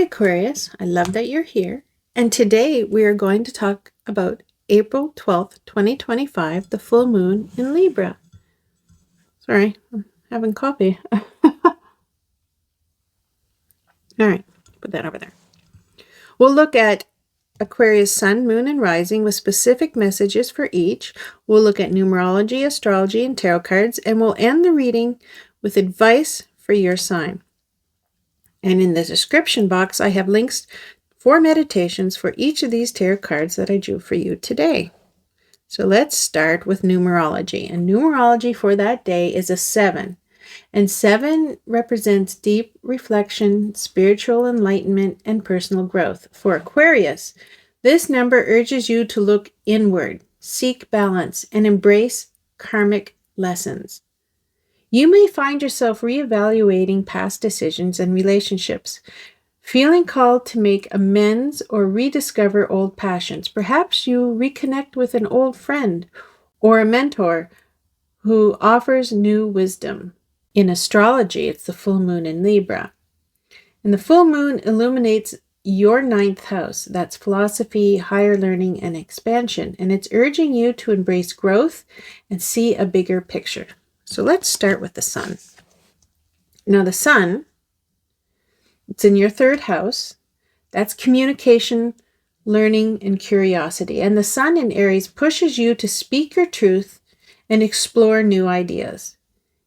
Aquarius, I love that you're here. And today we are going to talk about April 12th, 2025, the full moon in Libra. Sorry, I'm having coffee. All right, put that over there. We'll look at Aquarius sun, moon, and rising with specific messages for each. We'll look at numerology, astrology, and tarot cards, and we'll end the reading with advice for your sign. And in the description box, I have links for meditations for each of these tarot cards that I drew for you today. So let's start with numerology. And numerology for that day is a 7. And 7 represents deep reflection, spiritual enlightenment, and personal growth. For Aquarius, this number urges you to look inward, seek balance, and embrace karmic lessons. You may find yourself reevaluating past decisions and relationships, feeling called to make amends or rediscover old passions. Perhaps you reconnect with an old friend or a mentor who offers new wisdom. In astrology, it's the full moon in Libra. And the full moon illuminates your 9th house. That's philosophy, higher learning, and expansion. And it's urging you to embrace growth and see a bigger picture. So let's start with the sun. Now the sun, it's in your 3rd house. That's communication, learning, and curiosity. And the sun in Aries pushes you to speak your truth and explore new ideas.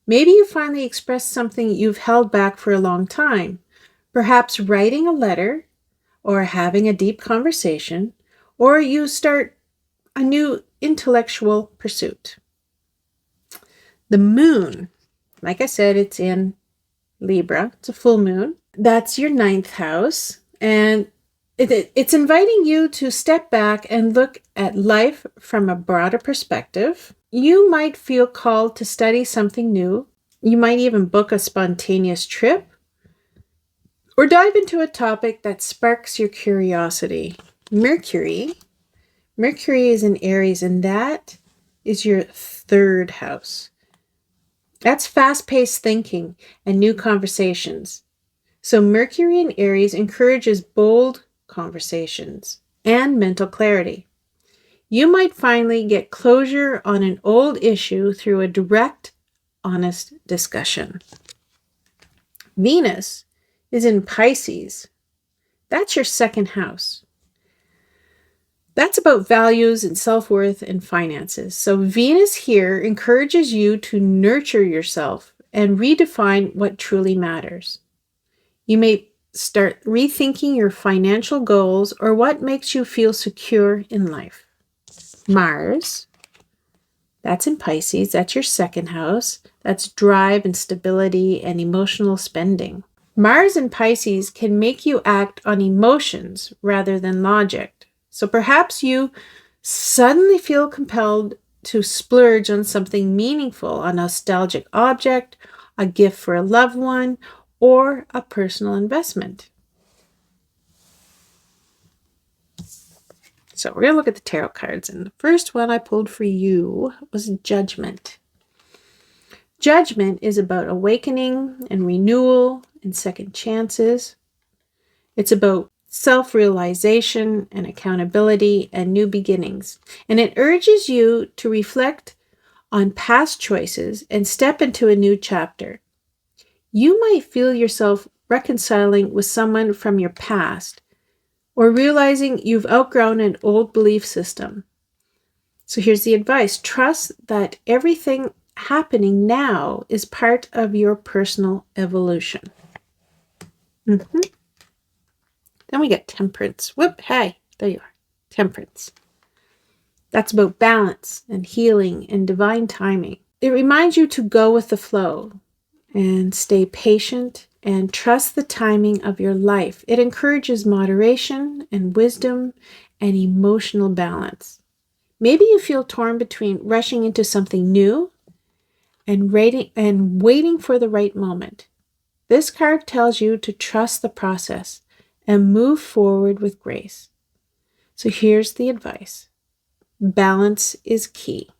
Maybe you finally expressed something you've held back for a long time, perhaps writing a letter or having a deep conversation, or you start a new intellectual pursuit. The moon, like I said, it's in Libra. It's a full moon. That's your 9th house. And it's inviting you to step back and look at life from a broader perspective. You might feel called to study something new. You might even book a spontaneous trip or dive into a topic that sparks your curiosity. Mercury is in Aries, and that is your 3rd house. That's fast-paced thinking and new conversations. So Mercury in Aries encourages bold conversations and mental clarity. You might finally get closure on an old issue through a direct, honest discussion. Venus is in Pisces. That's your 2nd house. That's about values and self-worth and finances. So Venus here encourages you to nurture yourself and redefine what truly matters. You may start rethinking your financial goals or what makes you feel secure in life. Mars, that's in Pisces. That's your 2nd house. That's drive and stability and emotional spending. Mars in Pisces can make you act on emotions rather than logic. So perhaps you suddenly feel compelled to splurge on something meaningful, a nostalgic object, a gift for a loved one, or a personal investment. So we're going to look at the tarot cards. And the first one I pulled for you was Judgment. Judgment is about awakening and renewal and second chances. It's about self-realization and accountability and new beginnings. And it urges you to reflect on past choices and step into a new chapter. You might feel yourself reconciling with someone from your past or realizing you've outgrown an old belief system. So here's the advice. Trust that everything happening now is part of your personal evolution. Then we get Temperance. Hey, there you are. Temperance. That's about balance and healing and divine timing. It reminds you to go with the flow and stay patient and trust the timing of your life. It encourages moderation and wisdom and emotional balance. Maybe you feel torn between rushing into something new and waiting for the right moment. This card tells you to trust the process and move forward with grace. So here's the advice. Balance is key.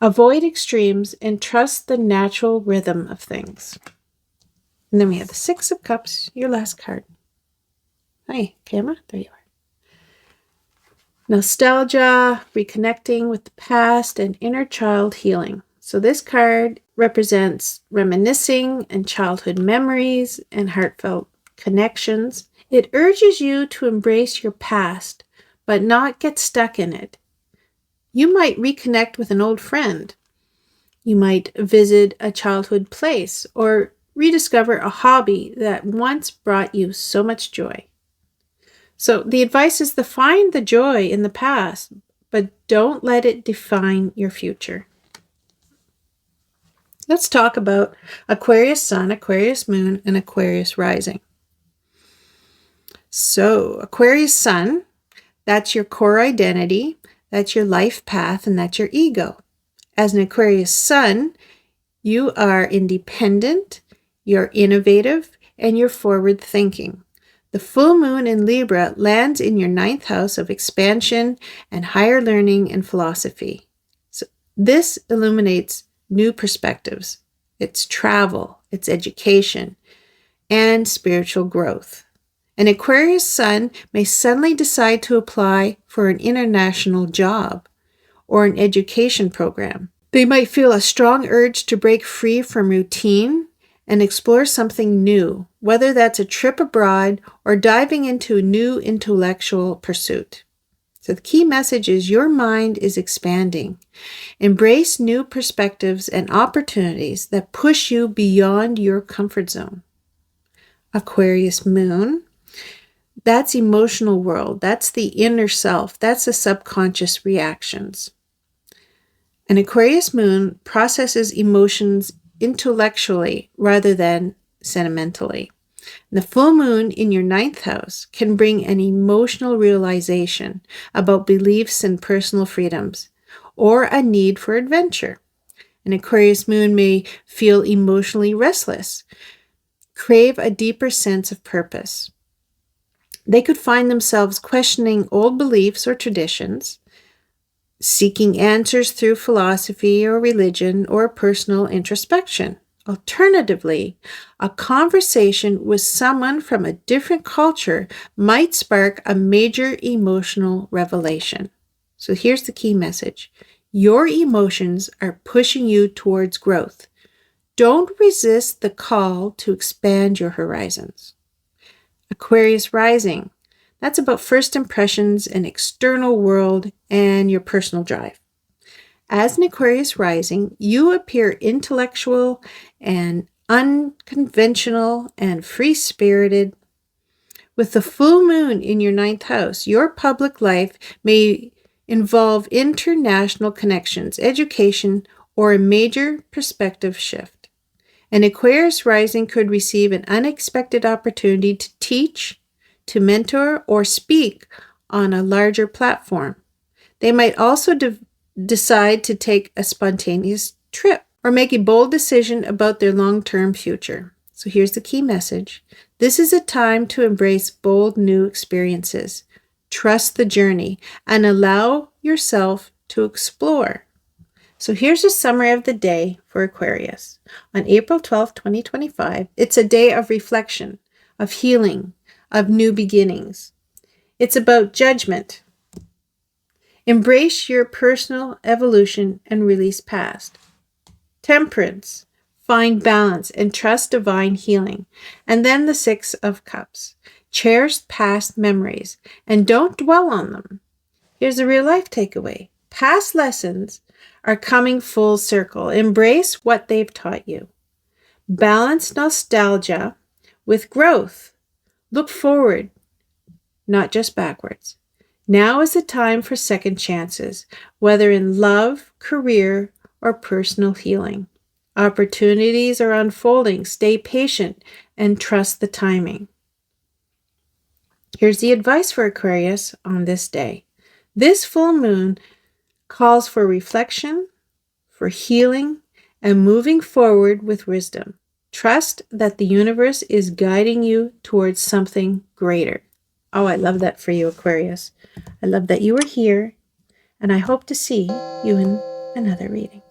Avoid extremes and trust the natural rhythm of things. And then we have the 6 of Cups, your last card. Hi, camera. There you are. Nostalgia, reconnecting with the past, and inner child healing. So this card represents reminiscing and childhood memories and heartfelt connections. It urges you to embrace your past, but not get stuck in it. You might reconnect with an old friend. You might visit a childhood place or rediscover a hobby that once brought you so much joy. So the advice is to find the joy in the past, but don't let it define your future. Let's talk about Aquarius Sun, Aquarius Moon, and Aquarius Rising. So Aquarius Sun, that's your core identity, that's your life path, and that's your ego. As an Aquarius Sun, you are independent, you're innovative, and you're forward thinking. The full moon in Libra lands in your 9th house of expansion and higher learning and philosophy. So this illuminates new perspectives. It's travel, it's education, and spiritual growth. An Aquarius Sun may suddenly decide to apply for an international job or an education program. They might feel a strong urge to break free from routine and explore something new, whether that's a trip abroad or diving into a new intellectual pursuit. So the key message is your mind is expanding. Embrace new perspectives and opportunities that push you beyond your comfort zone. Aquarius Moon, that's emotional world. That's the inner self. That's the subconscious reactions. An Aquarius Moon processes emotions intellectually rather than sentimentally. The full moon in your 9th house can bring an emotional realization about beliefs and personal freedoms, or a need for adventure. An Aquarius moon may feel emotionally restless, crave a deeper sense of purpose. They could find themselves questioning old beliefs or traditions, seeking answers through philosophy or religion or personal introspection. Alternatively, a conversation with someone from a different culture might spark a major emotional revelation. So here's the key message. Your emotions are pushing you towards growth. Don't resist the call to expand your horizons. Aquarius Rising. That's about first impressions, an external world, and your personal drive. As an Aquarius rising, you appear intellectual and unconventional and free-spirited. With the full moon in your 9th house, your public life may involve international connections, education, or a major perspective shift. An Aquarius rising could receive an unexpected opportunity to teach, to mentor, or speak on a larger platform. They might also decide to take a spontaneous trip or make a bold decision about their long-term future. So here's the key message. This is a time to embrace bold new experiences. Trust the journey and allow yourself to explore. So here's a summary of the day for Aquarius. On April 12th, 2025, it's a day of reflection, of healing, of new beginnings. It's about judgment. Embrace your personal evolution and release past. Temperance. Find balance and trust divine healing. And then the 6 of Cups. Cherish past memories and don't dwell on them. Here's a real life takeaway. Past lessons are coming full circle. Embrace what they've taught you. Balance nostalgia with growth. Look forward, not just backwards. Now is the time for second chances, whether in love, career, or personal healing. Opportunities are unfolding. Stay patient and trust the timing. Here's the advice for Aquarius on this day. This full moon calls for reflection, for healing, and moving forward with wisdom. Trust that the universe is guiding you towards something greater. Oh, I love that for you, Aquarius. I love that you are here, and I hope to see you in another reading.